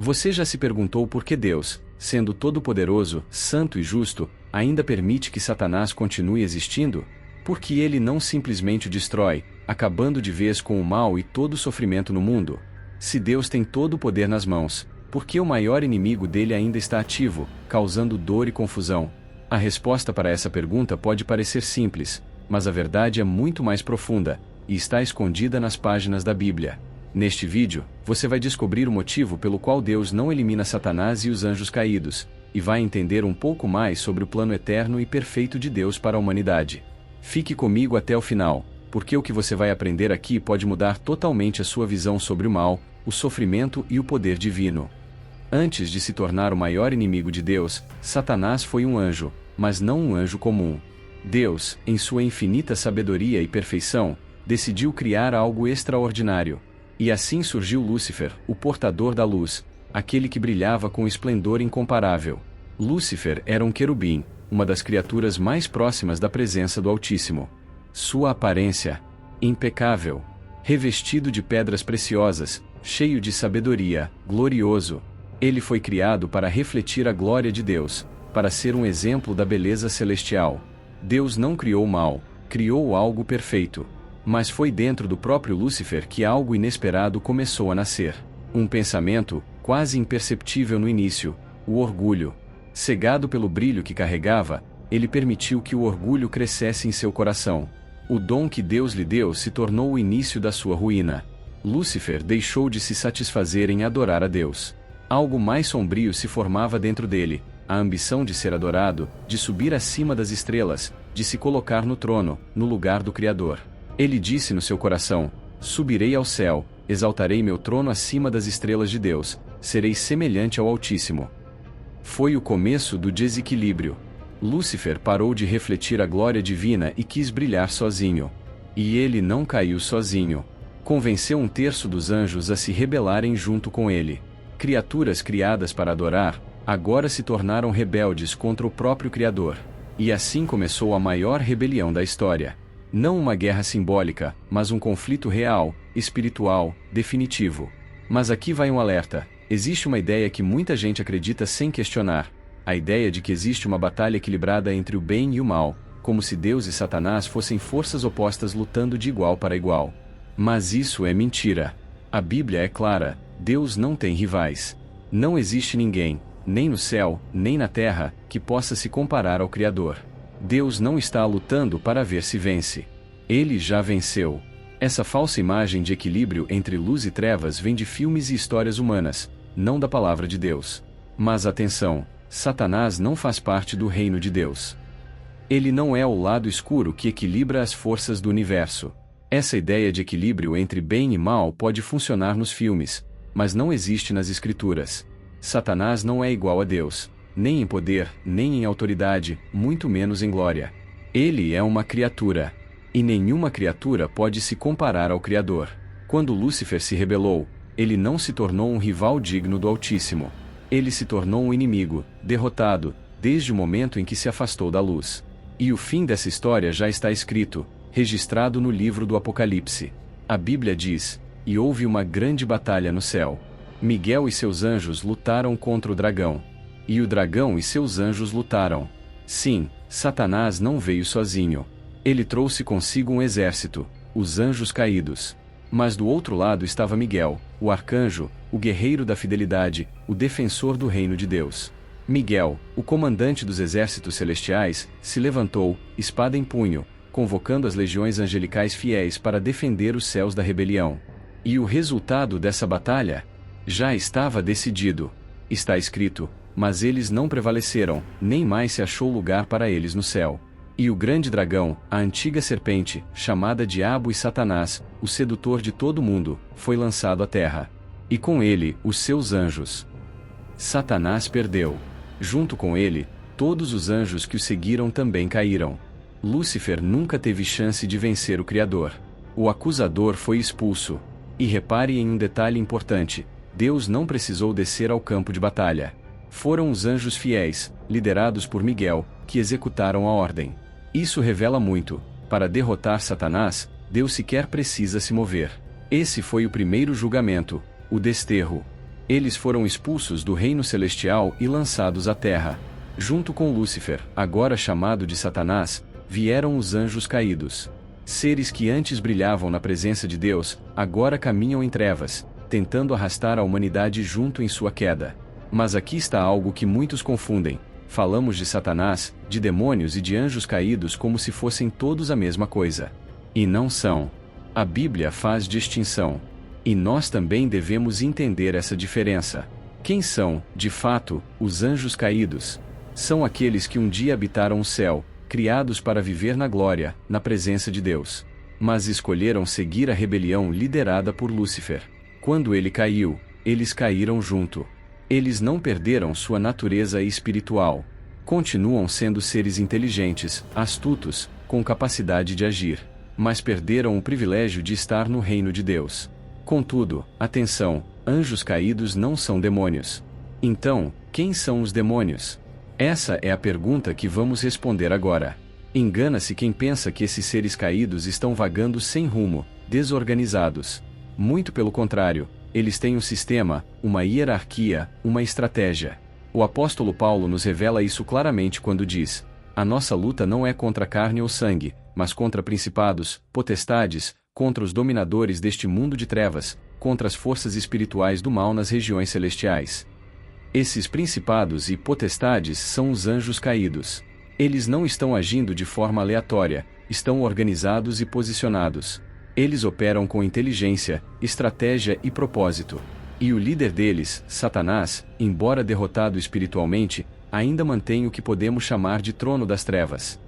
Você já se perguntou por que Deus, sendo todo-poderoso, santo e justo, ainda permite que Satanás continue existindo? Por que ele não simplesmente o destrói, acabando de vez com o mal e todo o sofrimento no mundo? Se Deus tem todo o poder nas mãos, por que o maior inimigo dele ainda está ativo, causando dor e confusão? A resposta para essa pergunta pode parecer simples, mas a verdade é muito mais profunda, e está escondida nas páginas da Bíblia. Neste vídeo, você vai descobrir o motivo pelo qual Deus não elimina Satanás e os anjos caídos, e vai entender um pouco mais sobre o plano eterno e perfeito de Deus para a humanidade. Fique comigo até o final, porque o que você vai aprender aqui pode mudar totalmente a sua visão sobre o mal, o sofrimento e o poder divino. Antes de se tornar o maior inimigo de Deus, Satanás foi um anjo, mas não um anjo comum. Deus, em sua infinita sabedoria e perfeição, decidiu criar algo extraordinário. E assim surgiu Lúcifer, o portador da luz, aquele que brilhava com esplendor incomparável. Lúcifer era um querubim, uma das criaturas mais próximas da presença do Altíssimo. Sua aparência, impecável, revestido de pedras preciosas, cheio de sabedoria, glorioso. Ele foi criado para refletir a glória de Deus, para ser um exemplo da beleza celestial. Deus não criou o mal, criou algo perfeito. Mas foi dentro do próprio Lúcifer que algo inesperado começou a nascer. Um pensamento, quase imperceptível no início, o orgulho. Cegado pelo brilho que carregava, ele permitiu que o orgulho crescesse em seu coração. O dom que Deus lhe deu se tornou o início da sua ruína. Lúcifer deixou de se satisfazer em adorar a Deus. Algo mais sombrio se formava dentro dele, a ambição de ser adorado, de subir acima das estrelas, de se colocar no trono, no lugar do Criador. Ele disse no seu coração: subirei ao céu, exaltarei meu trono acima das estrelas de Deus, serei semelhante ao Altíssimo. Foi o começo do desequilíbrio. Lúcifer parou de refletir a glória divina e quis brilhar sozinho. E ele não caiu sozinho. Convenceu um terço dos anjos a se rebelarem junto com ele. Criaturas criadas para adorar, agora se tornaram rebeldes contra o próprio Criador. E assim começou a maior rebelião da história. Não uma guerra simbólica, mas um conflito real, espiritual, definitivo. Mas aqui vai um alerta: existe uma ideia que muita gente acredita sem questionar. A ideia de que existe uma batalha equilibrada entre o bem e o mal, como se Deus e Satanás fossem forças opostas lutando de igual para igual. Mas isso é mentira. A Bíblia é clara: Deus não tem rivais. Não existe ninguém, nem no céu, nem na terra, que possa se comparar ao Criador. Deus não está lutando para ver se vence. Ele já venceu. Essa falsa imagem de equilíbrio entre luz e trevas vem de filmes e histórias humanas, não da palavra de Deus. Mas atenção, Satanás não faz parte do reino de Deus. Ele não é o lado escuro que equilibra as forças do universo. Essa ideia de equilíbrio entre bem e mal pode funcionar nos filmes, mas não existe nas Escrituras. Satanás não é igual a Deus, nem em poder, nem em autoridade, muito menos em glória. Ele é uma criatura. E nenhuma criatura pode se comparar ao Criador. Quando Lúcifer se rebelou, ele não se tornou um rival digno do Altíssimo. Ele se tornou um inimigo, derrotado, desde o momento em que se afastou da luz. E o fim dessa história já está escrito, registrado no livro do Apocalipse. A Bíblia diz: e houve uma grande batalha no céu. Miguel e seus anjos lutaram contra o dragão. E o dragão e seus anjos lutaram. Sim, Satanás não veio sozinho. Ele trouxe consigo um exército, os anjos caídos. Mas do outro lado estava Miguel, o arcanjo, o guerreiro da fidelidade, o defensor do reino de Deus. Miguel, o comandante dos exércitos celestiais, se levantou, espada em punho, convocando as legiões angelicais fiéis para defender os céus da rebelião. E o resultado dessa batalha? Já estava decidido. Está escrito: mas eles não prevaleceram, nem mais se achou lugar para eles no céu. E o grande dragão, a antiga serpente, chamada Diabo e Satanás, o sedutor de todo mundo, foi lançado à terra. E com ele, os seus anjos. Satanás perdeu. Junto com ele, todos os anjos que o seguiram também caíram. Lúcifer nunca teve chance de vencer o Criador. O acusador foi expulso. E repare em um detalhe importante: Deus não precisou descer ao campo de batalha. Foram os anjos fiéis, liderados por Miguel, que executaram a ordem. Isso revela muito: para derrotar Satanás, Deus sequer precisa se mover. Esse foi o primeiro julgamento, o desterro. Eles foram expulsos do reino celestial e lançados à terra. Junto com Lúcifer, agora chamado de Satanás, vieram os anjos caídos. Seres que antes brilhavam na presença de Deus, agora caminham em trevas, tentando arrastar a humanidade junto em sua queda. Mas aqui está algo que muitos confundem. Falamos de Satanás, de demônios e de anjos caídos como se fossem todos a mesma coisa. E não são. A Bíblia faz distinção. E nós também devemos entender essa diferença. Quem são, de fato, os anjos caídos? São aqueles que um dia habitaram o céu, criados para viver na glória, na presença de Deus. Mas escolheram seguir a rebelião liderada por Lúcifer. Quando ele caiu, eles caíram junto. Eles não perderam sua natureza espiritual. Continuam sendo seres inteligentes, astutos, com capacidade de agir. Mas perderam o privilégio de estar no reino de Deus. Contudo, atenção, anjos caídos não são demônios. Então, quem são os demônios? Essa é a pergunta que vamos responder agora. Engana-se quem pensa que esses seres caídos estão vagando sem rumo, desorganizados. Muito pelo contrário, eles têm um sistema, uma hierarquia, uma estratégia. O apóstolo Paulo nos revela isso claramente quando diz: a nossa luta não é contra carne ou sangue, mas contra principados, potestades, contra os dominadores deste mundo de trevas, contra as forças espirituais do mal nas regiões celestiais. Esses principados e potestades são os anjos caídos. Eles não estão agindo de forma aleatória, estão organizados e posicionados. Eles operam com inteligência, estratégia e propósito. E o líder deles, Satanás, embora derrotado espiritualmente, ainda mantém o que podemos chamar de trono das trevas.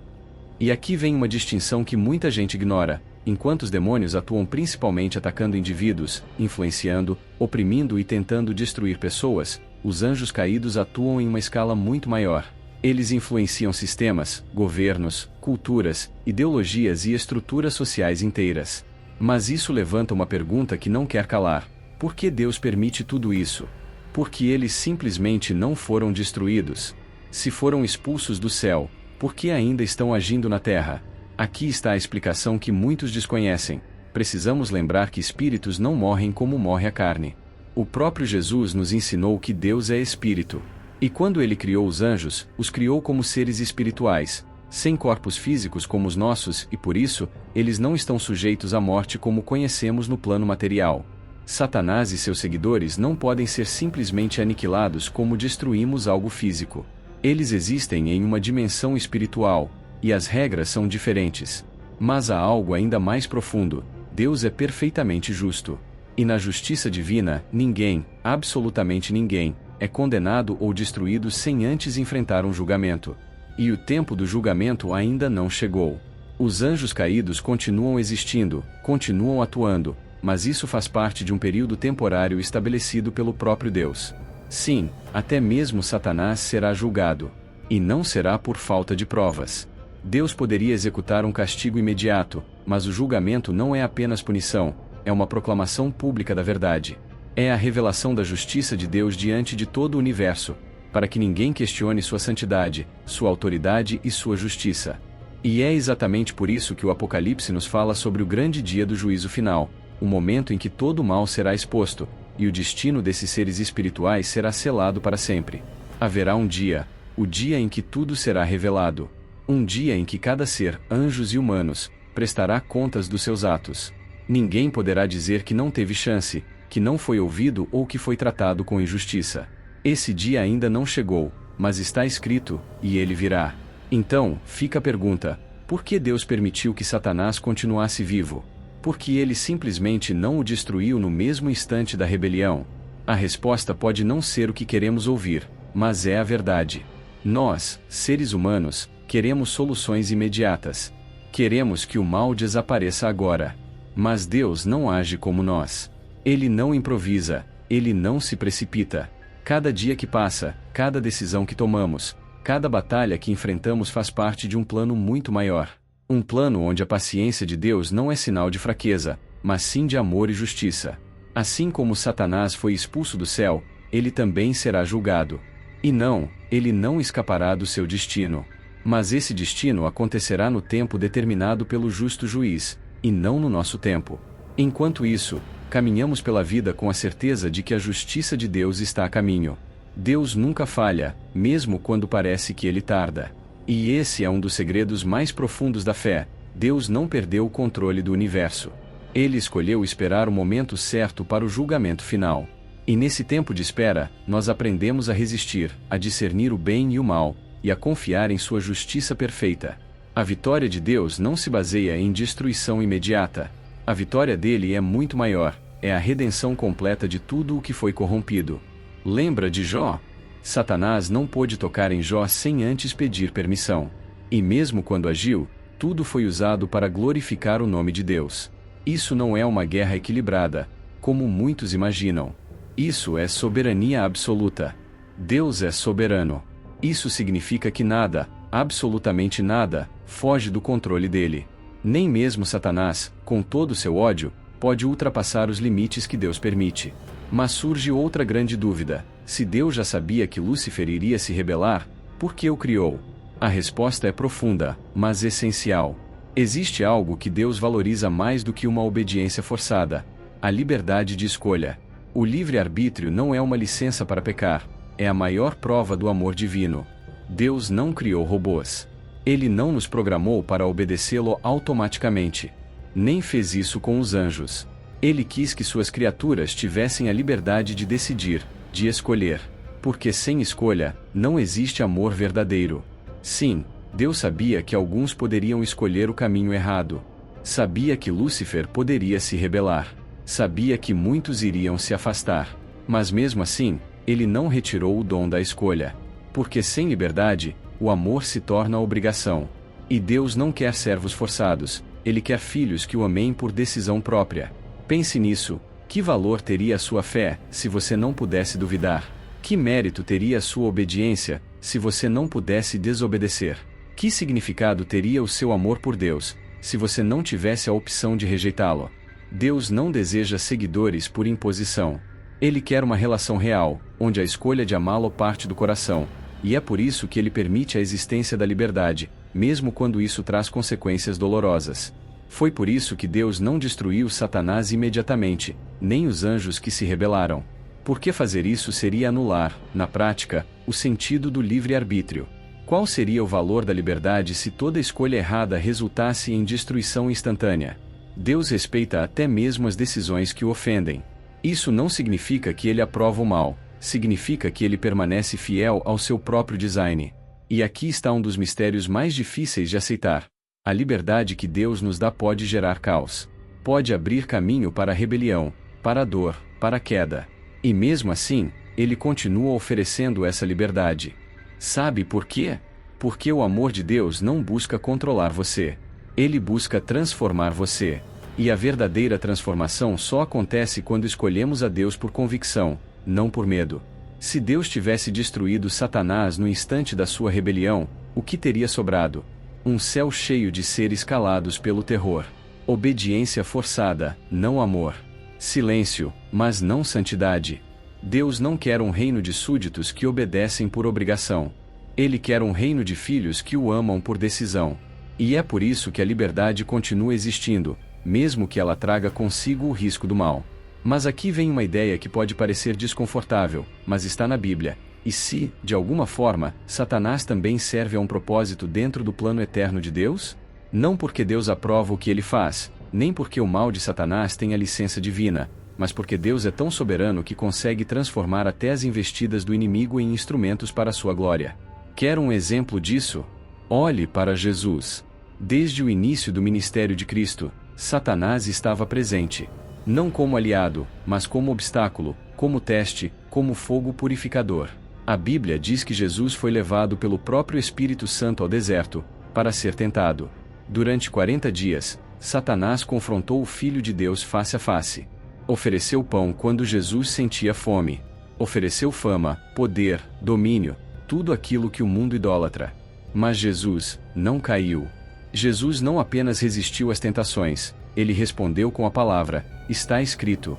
E aqui vem uma distinção que muita gente ignora. Enquanto os demônios atuam principalmente atacando indivíduos, influenciando, oprimindo e tentando destruir pessoas, os anjos caídos atuam em uma escala muito maior. Eles influenciam sistemas, governos, culturas, ideologias e estruturas sociais inteiras. Mas isso levanta uma pergunta que não quer calar: por que Deus permite tudo isso? Por que eles simplesmente não foram destruídos? Se foram expulsos do céu, por que ainda estão agindo na terra? Aqui está a explicação que muitos desconhecem. Precisamos lembrar que espíritos não morrem como morre a carne. O próprio Jesus nos ensinou que Deus é espírito. E quando ele criou os anjos, os criou como seres espirituais, sem corpos físicos como os nossos, e por isso, eles não estão sujeitos à morte como conhecemos no plano material. Satanás e seus seguidores não podem ser simplesmente aniquilados como destruímos algo físico. Eles existem em uma dimensão espiritual, e as regras são diferentes. Mas há algo ainda mais profundo: Deus é perfeitamente justo. E na justiça divina, ninguém, absolutamente ninguém, é condenado ou destruído sem antes enfrentar um julgamento. E o tempo do julgamento ainda não chegou. Os anjos caídos continuam existindo, continuam atuando, mas isso faz parte de um período temporário estabelecido pelo próprio Deus. Sim, até mesmo Satanás será julgado. E não será por falta de provas. Deus poderia executar um castigo imediato, mas o julgamento não é apenas punição, é uma proclamação pública da verdade. É a revelação da justiça de Deus diante de todo o universo, para que ninguém questione sua santidade, sua autoridade e sua justiça. E é exatamente por isso que o Apocalipse nos fala sobre o grande dia do juízo final, o momento em que todo o mal será exposto, e o destino desses seres espirituais será selado para sempre. Haverá um dia, o dia em que tudo será revelado. Um dia em que cada ser, anjos e humanos, prestará contas dos seus atos. Ninguém poderá dizer que não teve chance, que não foi ouvido ou que foi tratado com injustiça. Esse dia ainda não chegou, mas está escrito, e ele virá. Então, fica a pergunta: por que Deus permitiu que Satanás continuasse vivo? Por que ele simplesmente não o destruiu no mesmo instante da rebelião? A resposta pode não ser o que queremos ouvir, mas é a verdade. Nós, seres humanos, queremos soluções imediatas. Queremos que o mal desapareça agora. Mas Deus não age como nós. Ele não improvisa, ele não se precipita. Cada dia que passa, cada decisão que tomamos, cada batalha que enfrentamos faz parte de um plano muito maior. Um plano onde a paciência de Deus não é sinal de fraqueza, mas sim de amor e justiça. Assim como Satanás foi expulso do céu, ele também será julgado. E não, ele não escapará do seu destino. Mas esse destino acontecerá no tempo determinado pelo justo juiz, e não no nosso tempo. Enquanto isso, caminhamos pela vida com a certeza de que a justiça de Deus está a caminho. Deus nunca falha, mesmo quando parece que ele tarda. E esse é um dos segredos mais profundos da fé: Deus não perdeu o controle do universo. Ele escolheu esperar o momento certo para o julgamento final. E nesse tempo de espera, nós aprendemos a resistir, a discernir o bem e o mal, e a confiar em sua justiça perfeita. A vitória de Deus não se baseia em destruição imediata. A vitória dele é muito maior, é a redenção completa de tudo o que foi corrompido. Lembra de Jó? Satanás não pôde tocar em Jó sem antes pedir permissão. E mesmo quando agiu, tudo foi usado para glorificar o nome de Deus. Isso não é uma guerra equilibrada, como muitos imaginam. Isso é soberania absoluta. Deus é soberano. Isso significa que nada, absolutamente nada, foge do controle dele. Nem mesmo Satanás, com todo o seu ódio, pode ultrapassar os limites que Deus permite. Mas surge outra grande dúvida: se Deus já sabia que Lúcifer iria se rebelar, por que o criou? A resposta é profunda, mas essencial. Existe algo que Deus valoriza mais do que uma obediência forçada: a liberdade de escolha. O livre-arbítrio não é uma licença para pecar, é a maior prova do amor divino. Deus não criou robôs. Ele não nos programou para obedecê-lo automaticamente. Nem fez isso com os anjos. Ele quis que suas criaturas tivessem a liberdade de decidir, de escolher. Porque sem escolha, não existe amor verdadeiro. Sim, Deus sabia que alguns poderiam escolher o caminho errado. Sabia que Lúcifer poderia se rebelar. Sabia que muitos iriam se afastar. Mas mesmo assim, ele não retirou o dom da escolha. Porque sem liberdade, o amor se torna obrigação. E Deus não quer servos forçados, ele quer filhos que o amem por decisão própria. Pense nisso: que valor teria a sua fé, se você não pudesse duvidar? Que mérito teria a sua obediência, se você não pudesse desobedecer? Que significado teria o seu amor por Deus, se você não tivesse a opção de rejeitá-lo? Deus não deseja seguidores por imposição. Ele quer uma relação real, onde a escolha de amá-lo parte do coração. E é por isso que ele permite a existência da liberdade, mesmo quando isso traz consequências dolorosas. Foi por isso que Deus não destruiu Satanás imediatamente, nem os anjos que se rebelaram. Porque fazer isso seria anular, na prática, o sentido do livre-arbítrio. Qual seria o valor da liberdade se toda escolha errada resultasse em destruição instantânea? Deus respeita até mesmo as decisões que o ofendem. Isso não significa que ele aprova o mal, significa que ele permanece fiel ao seu próprio design. E aqui está um dos mistérios mais difíceis de aceitar. A liberdade que Deus nos dá pode gerar caos. Pode abrir caminho para a rebelião, para a dor, para a queda. E mesmo assim, ele continua oferecendo essa liberdade. Sabe por quê? Porque o amor de Deus não busca controlar você. Ele busca transformar você. E a verdadeira transformação só acontece quando escolhemos a Deus por convicção, não por medo. Se Deus tivesse destruído Satanás no instante da sua rebelião, o que teria sobrado? Um céu cheio de seres calados pelo terror. Obediência forçada, não amor. Silêncio, mas não santidade. Deus não quer um reino de súditos que obedecem por obrigação. Ele quer um reino de filhos que o amam por decisão. E é por isso que a liberdade continua existindo, mesmo que ela traga consigo o risco do mal. Mas aqui vem uma ideia que pode parecer desconfortável, mas está na Bíblia. E se, de alguma forma, Satanás também serve a um propósito dentro do plano eterno de Deus? Não porque Deus aprova o que ele faz, nem porque o mal de Satanás tem a licença divina, mas porque Deus é tão soberano que consegue transformar até as investidas do inimigo em instrumentos para a sua glória. Quer um exemplo disso? Olhe para Jesus. Desde o início do ministério de Cristo, Satanás estava presente. Não como aliado, mas como obstáculo, como teste, como fogo purificador. A Bíblia diz que Jesus foi levado pelo próprio Espírito Santo ao deserto, para ser tentado. Durante 40 dias, Satanás confrontou o Filho de Deus face a face. Ofereceu pão quando Jesus sentia fome. Ofereceu fama, poder, domínio, tudo aquilo que o mundo idolatra. Mas Jesus não caiu. Jesus não apenas resistiu às tentações, ele respondeu com a palavra: está escrito.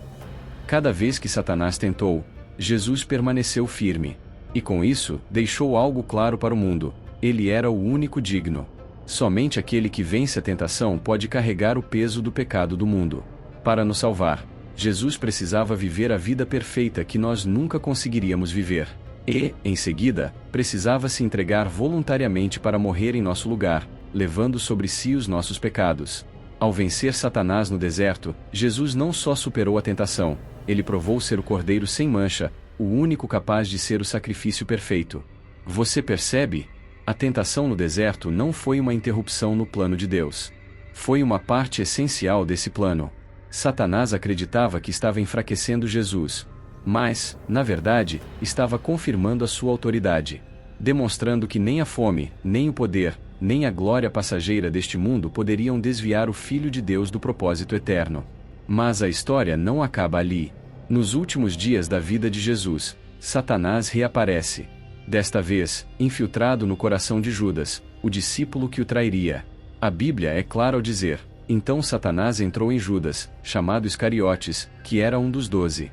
Cada vez que Satanás tentou, Jesus permaneceu firme. E com isso, deixou algo claro para o mundo: ele era o único digno. Somente aquele que vence a tentação pode carregar o peso do pecado do mundo. Para nos salvar, Jesus precisava viver a vida perfeita que nós nunca conseguiríamos viver. E, em seguida, precisava se entregar voluntariamente para morrer em nosso lugar, levando sobre si os nossos pecados. Ao vencer Satanás no deserto, Jesus não só superou a tentação, ele provou ser o Cordeiro sem mancha, o único capaz de ser o sacrifício perfeito. Você percebe? A tentação no deserto não foi uma interrupção no plano de Deus. Foi uma parte essencial desse plano. Satanás acreditava que estava enfraquecendo Jesus, mas, na verdade, estava confirmando a sua autoridade, demonstrando que nem a fome, nem o poder, nem a glória passageira deste mundo poderiam desviar o Filho de Deus do propósito eterno. Mas a história não acaba ali. Nos últimos dias da vida de Jesus, Satanás reaparece. Desta vez, infiltrado no coração de Judas, o discípulo que o trairia. A Bíblia é clara ao dizer: então Satanás entrou em Judas, chamado Iscariotes, que era um dos 12.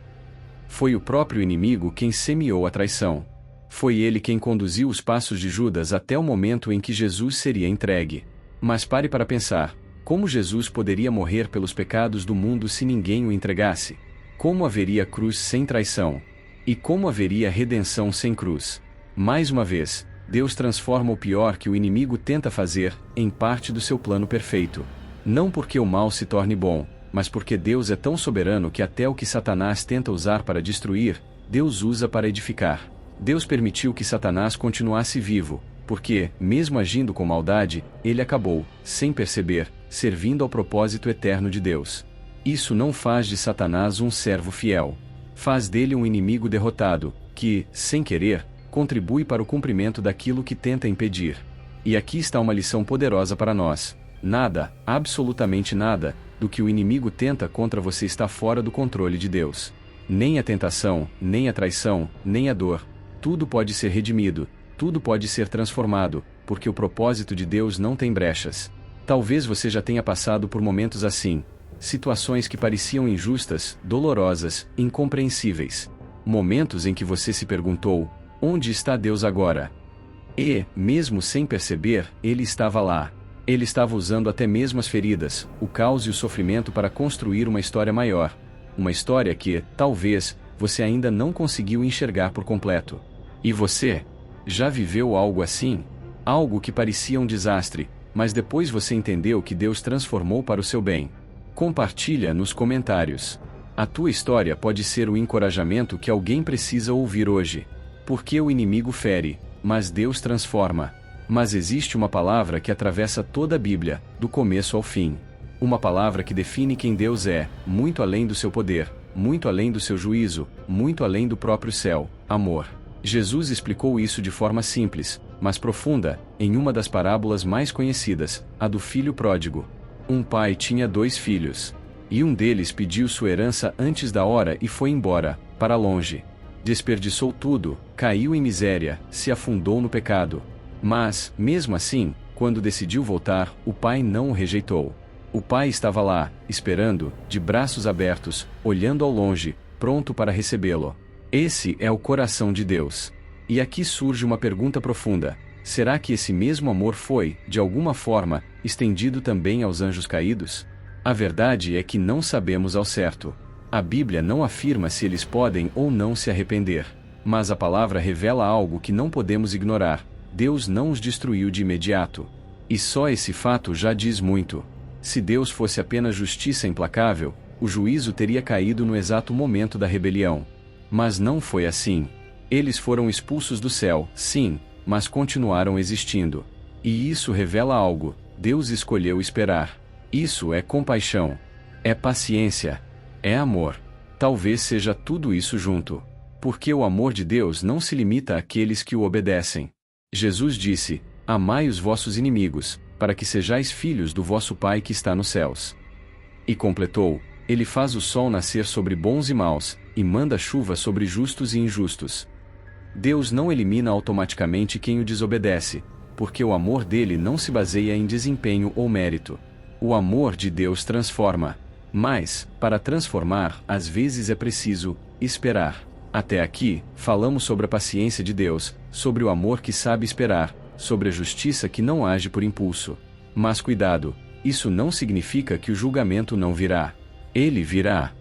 Foi o próprio inimigo quem semeou a traição. Foi ele quem conduziu os passos de Judas até o momento em que Jesus seria entregue. Mas pare para pensar: como Jesus poderia morrer pelos pecados do mundo se ninguém o entregasse? Como haveria cruz sem traição? E como haveria redenção sem cruz? Mais uma vez, Deus transforma o pior que o inimigo tenta fazer, em parte do seu plano perfeito. Não porque o mal se torne bom, mas porque Deus é tão soberano que até o que Satanás tenta usar para destruir, Deus usa para edificar. Deus permitiu que Satanás continuasse vivo, porque, mesmo agindo com maldade, ele acabou, sem perceber, servindo ao propósito eterno de Deus. Isso não faz de Satanás um servo fiel. Faz dele um inimigo derrotado, que, sem querer, contribui para o cumprimento daquilo que tenta impedir. E aqui está uma lição poderosa para nós. Nada, absolutamente nada, do que o inimigo tenta contra você está fora do controle de Deus. Nem a tentação, nem a traição, nem a dor. Tudo pode ser redimido, tudo pode ser transformado, porque o propósito de Deus não tem brechas. Talvez você já tenha passado por momentos assim. Situações que pareciam injustas, dolorosas, incompreensíveis. Momentos em que você se perguntou: onde está Deus agora? E, mesmo sem perceber, Ele estava lá. Ele estava usando até mesmo as feridas, o caos e o sofrimento para construir uma história maior. Uma história que, talvez, você ainda não conseguiu enxergar por completo. E você? Já viveu algo assim? Algo que parecia um desastre, mas depois você entendeu que Deus transformou para o seu bem. Compartilha nos comentários. A tua história pode ser o encorajamento que alguém precisa ouvir hoje. Porque o inimigo fere, mas Deus transforma. Mas existe uma palavra que atravessa toda a Bíblia, do começo ao fim. Uma palavra que define quem Deus é, muito além do seu poder, muito além do seu juízo, muito além do próprio céu: amor. Jesus explicou isso de forma simples, mas profunda, em uma das parábolas mais conhecidas, a do filho pródigo. Um pai tinha 2 filhos. E um deles pediu sua herança antes da hora e foi embora, para longe. Desperdiçou tudo, caiu em miséria, se afundou no pecado. Mas, mesmo assim, quando decidiu voltar, o pai não o rejeitou. O pai estava lá, esperando, de braços abertos, olhando ao longe, pronto para recebê-lo. Esse é o coração de Deus. E aqui surge uma pergunta profunda: será que esse mesmo amor foi, de alguma forma, estendido também aos anjos caídos? A verdade é que não sabemos ao certo. A Bíblia não afirma se eles podem ou não se arrepender. Mas a palavra revela algo que não podemos ignorar: Deus não os destruiu de imediato. E só esse fato já diz muito. Se Deus fosse apenas justiça implacável, o juízo teria caído no exato momento da rebelião. Mas não foi assim. Eles foram expulsos do céu, sim, mas continuaram existindo. E isso revela algo: Deus escolheu esperar. Isso é compaixão. É paciência. É amor. Talvez seja tudo isso junto. Porque o amor de Deus não se limita àqueles que o obedecem. Jesus disse: amai os vossos inimigos, para que sejais filhos do vosso Pai que está nos céus. E completou: Ele faz o sol nascer sobre bons e maus, e manda chuva sobre justos e injustos. Deus não elimina automaticamente quem o desobedece, porque o amor dele não se baseia em desempenho ou mérito. O amor de Deus transforma. Mas, para transformar, às vezes é preciso esperar. Até aqui, falamos sobre a paciência de Deus, sobre o amor que sabe esperar, sobre a justiça que não age por impulso. Mas cuidado, isso não significa que o julgamento não virá. Ele virá.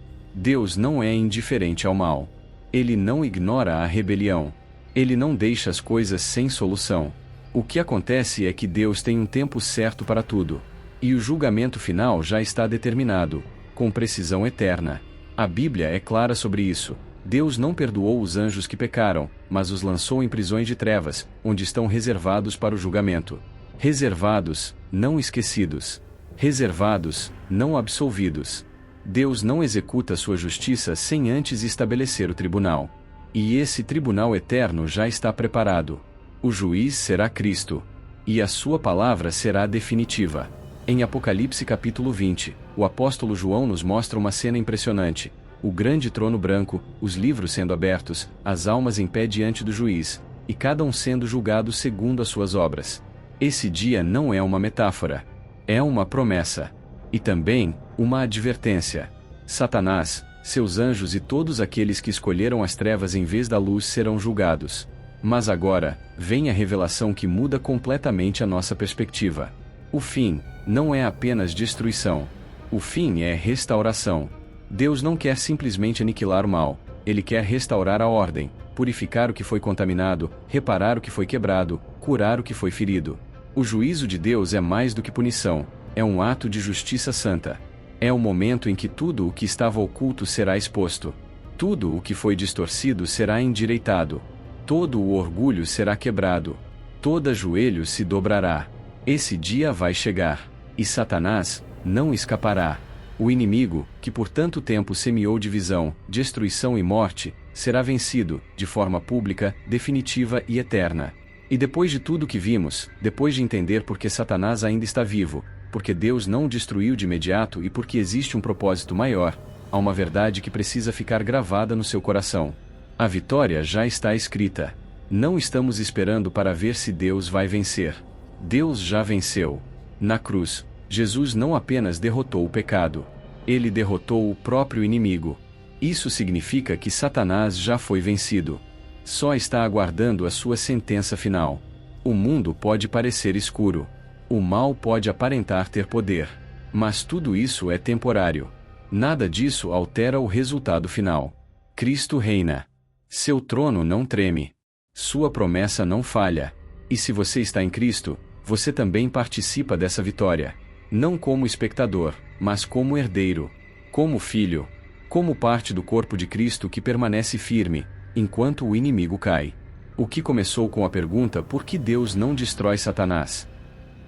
Deus não é indiferente ao mal. Ele não ignora a rebelião. Ele não deixa as coisas sem solução. O que acontece é que Deus tem um tempo certo para tudo. E o julgamento final já está determinado, com precisão eterna. A Bíblia é clara sobre isso. Deus não perdoou os anjos que pecaram, mas os lançou em prisões de trevas, onde estão reservados para o julgamento. Reservados, não esquecidos. Reservados, não absolvidos. Deus não executa sua justiça sem antes estabelecer o tribunal. E esse tribunal eterno já está preparado. O juiz será Cristo. E a sua palavra será definitiva. Em Apocalipse capítulo 20, o apóstolo João nos mostra uma cena impressionante. O grande trono branco, os livros sendo abertos, as almas em pé diante do juiz, e cada um sendo julgado segundo as suas obras. Esse dia não é uma metáfora. É uma promessa. E também, uma advertência. Satanás, seus anjos e todos aqueles que escolheram as trevas em vez da luz serão julgados. Mas agora, vem a revelação que muda completamente a nossa perspectiva. O fim não é apenas destruição. O fim é restauração. Deus não quer simplesmente aniquilar o mal. Ele quer restaurar a ordem, purificar o que foi contaminado, reparar o que foi quebrado, curar o que foi ferido. O juízo de Deus é mais do que punição. É um ato de justiça santa. É o momento em que tudo o que estava oculto será exposto. Tudo o que foi distorcido será endireitado. Todo o orgulho será quebrado. Todo joelho se dobrará. Esse dia vai chegar. E Satanás não escapará. O inimigo, que por tanto tempo semeou divisão, destruição e morte, será vencido, de forma pública, definitiva e eterna. E depois de tudo que vimos, depois de entender por que Satanás ainda está vivo, porque Deus não o destruiu de imediato e porque existe um propósito maior, há uma verdade que precisa ficar gravada no seu coração. A vitória já está escrita. Não estamos esperando para ver se Deus vai vencer. Deus já venceu. Na cruz, Jesus não apenas derrotou o pecado. Ele derrotou o próprio inimigo. Isso significa que Satanás já foi vencido. Só está aguardando a sua sentença final. O mundo pode parecer escuro. O mal pode aparentar ter poder. Mas tudo isso é temporário. Nada disso altera o resultado final. Cristo reina. Seu trono não treme. Sua promessa não falha. E se você está em Cristo, você também participa dessa vitória. Não como espectador, mas como herdeiro. Como filho. Como parte do corpo de Cristo que permanece firme, enquanto o inimigo cai. O que começou com a pergunta por que Deus não destrói Satanás?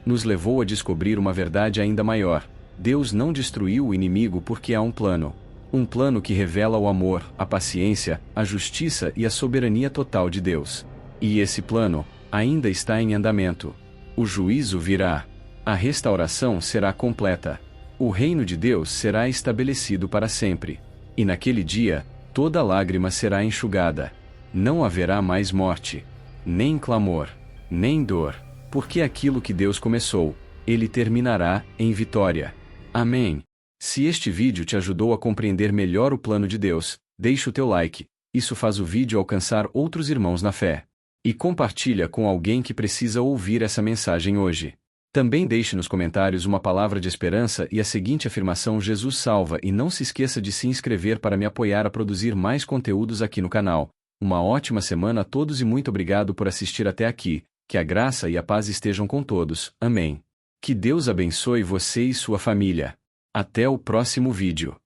Nos levou a descobrir uma verdade ainda maior. Deus não destruiu o inimigo porque há um plano. Um plano que revela o amor, a paciência, a justiça e a soberania total de Deus. E esse plano ainda está em andamento. O juízo virá. A restauração será completa. O reino de Deus será estabelecido para sempre. E naquele dia, toda lágrima será enxugada. Não haverá mais morte, nem clamor, nem dor, porque aquilo que Deus começou, Ele terminará em vitória. Amém. Se este vídeo te ajudou a compreender melhor o plano de Deus, deixa o teu like. Isso faz o vídeo alcançar outros irmãos na fé. E compartilha com alguém que precisa ouvir essa mensagem hoje. Também deixe nos comentários uma palavra de esperança e a seguinte afirmação: Jesus salva, e não se esqueça de se inscrever para me apoiar a produzir mais conteúdos aqui no canal. Uma ótima semana a todos e muito obrigado por assistir até aqui. Que a graça e a paz estejam com todos. Amém. Que Deus abençoe você e sua família. Até o próximo vídeo.